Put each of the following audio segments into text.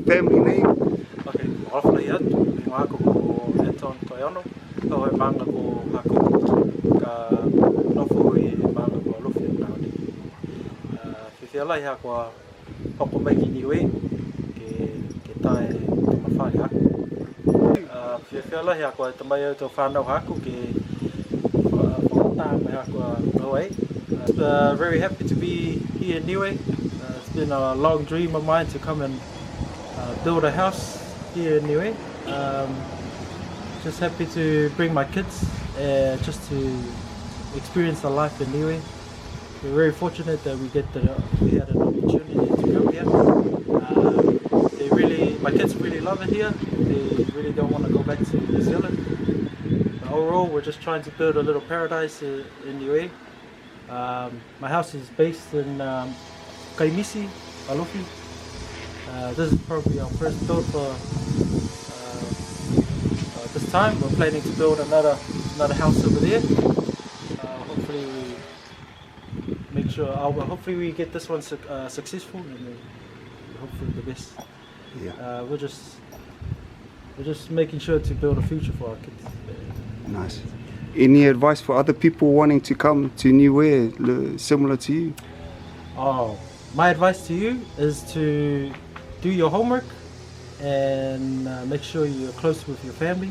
family name. Okay, awfully yet. Ako ko Anton Toyono. Ko e manga ko ako ka nofo I manga ko lofi na ni. Fifiala ya ko hoko mai ki Niue ke tae to mafai ha. Fifiala ya ko te mai to whanau haku ke whakata mai ako Niue. Very happy to be here in Niue. It's been a long dream of mine to come and build a house here in Niue. Just happy to bring my kids just to experience the life in Niue. We're very fortunate that we had an opportunity to come here. My kids really love it here. They really don't want to go back to New Zealand. But overall, we're just trying to build a little paradise in Niue. My house is based in Kaimisi, Alofi. This is probably our first build for this time. We're planning to build another house over there. Hopefully we get this one successful, and then hopefully the best. Yeah. We're just making sure to build a future for our kids. Nice. Any advice for other people wanting to come to Niue similar to you? Oh, my advice to you is to do your homework and make sure you're close with your family,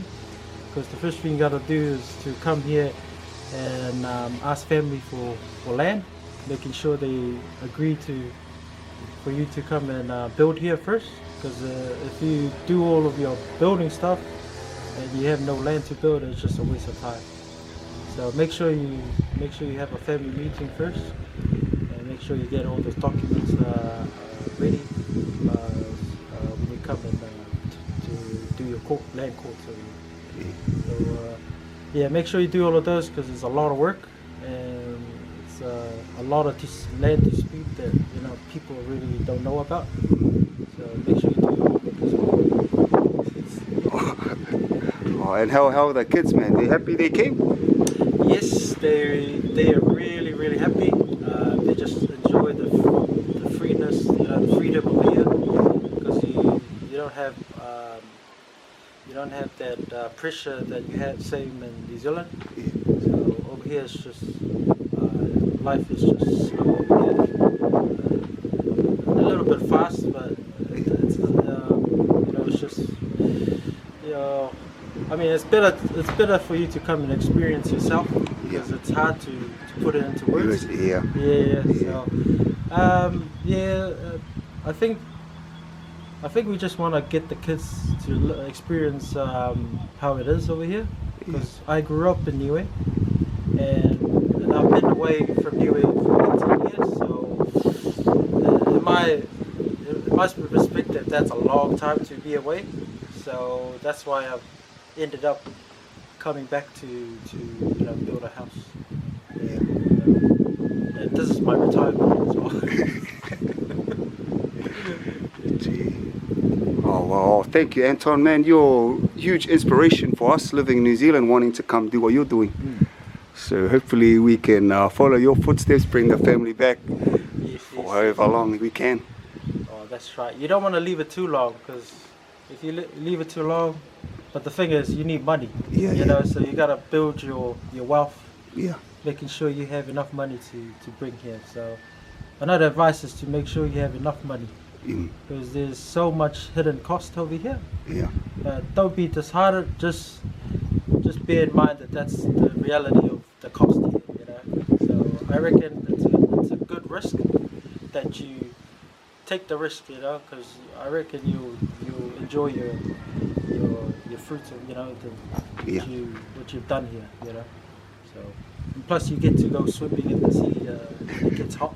because the first thing you gotta do is to come here and ask family for land, making sure they agree for you to come and build here first, because if you do all of your building stuff and you have no land to build, it's just a waste of time. So make sure you have a family meeting first, and make sure you get all those documents ready when you come and to do your land court. So yeah, make sure you do all of those, because it's a lot of work and it's a lot of land dispute that people really don't know about. So make sure you do your homework as well. Oh, and how are the kids, man? They happy they came? Yes, they are really happy. They just enjoy the freeness, the freedom over here, because you don't have that pressure that you have same in New Zealand. So over here it's just life is just slow over here. A little bit fast, but it's it's just I mean, it's better for you to come and experience yourself, because it's hard to put it into words. Yeah. So I think we just want to get the kids to experience how it is over here, because I grew up in Niue and I've been away from Niue for 18 years. So in my perspective, that's a long time to be away. So that's why I've ended up coming back to build a house. And this is my retirement as well. Oh wow, thank you, Anton, man. You're a huge inspiration for us living in New Zealand, wanting to come do what you're doing. So hopefully we can follow your footsteps, bring the family back for however long we can. Oh, that's right. You don't want to leave it too long, because if you leave it too long, but the thing is, you need money. So you gotta build your wealth. Yeah. Making sure you have enough money to bring here. So another advice is to make sure you have enough money, because there's so much hidden cost over here. Yeah. Don't be disheartened. Just bear in mind that that's the reality of the cost here. So I reckon it's a good risk that you take the risk. Because I reckon you'll enjoy your fruits of what you've done here. So and plus you get to go swimming in the sea. It gets hot.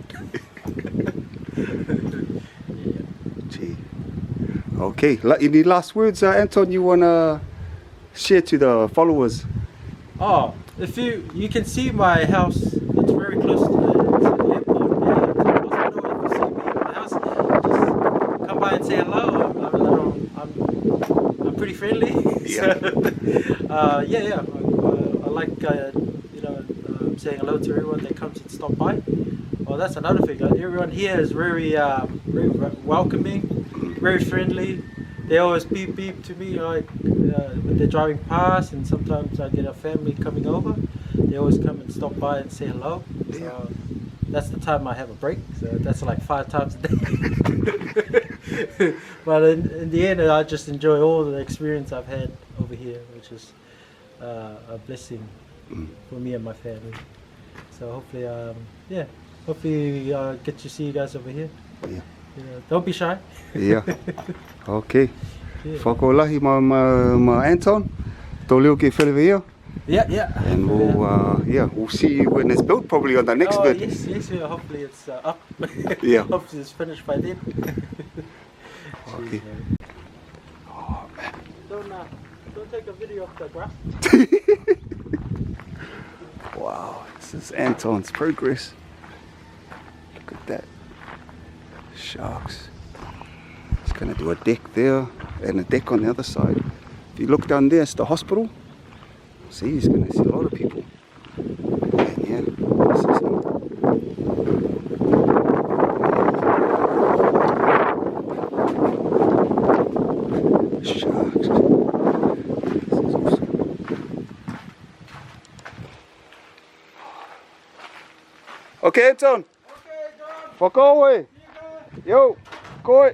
Gee. Okay. Any last words, Anton, you wanna share to the followers? Oh, if you can see my house, it's very close to the airport. If you see me in my house, just come by and say hello. I'm pretty friendly. I like saying hello to everyone that comes and stop by. Well, that's another thing. Everyone here is very welcoming, very friendly. They always beep beep to me like when they're driving past, and sometimes I get a family coming over. They always come and stop by and say hello. So that's the time I have a break. So that's like 5 times a day. But in the end, I just enjoy all the experience I've had over here, which is a blessing for me and my family. So hopefully, hopefully get to see you guys over here. Yeah. Don't be shy. Yeah. Okay. Yeah. Whakolahi ma Anton. Tō leo ke whelewe ia. Yeah. And we'll see you when it's built, probably on the next bit. Yes. Hopefully it's up. Yeah. Hopefully it's finished by then. Okay. Jeez, Oh man. Don't take a video of the grass. Wow, this is Anton's progress. Look at that. Sharks. He's going to do a deck there and a deck on the other side. If you look down there, it's the hospital. See, he's going to see a lot of people. And yeah, this is him. Sharks. This is awesome. Okay, Anton. Okay, John. Whakaoe. Yo, koe.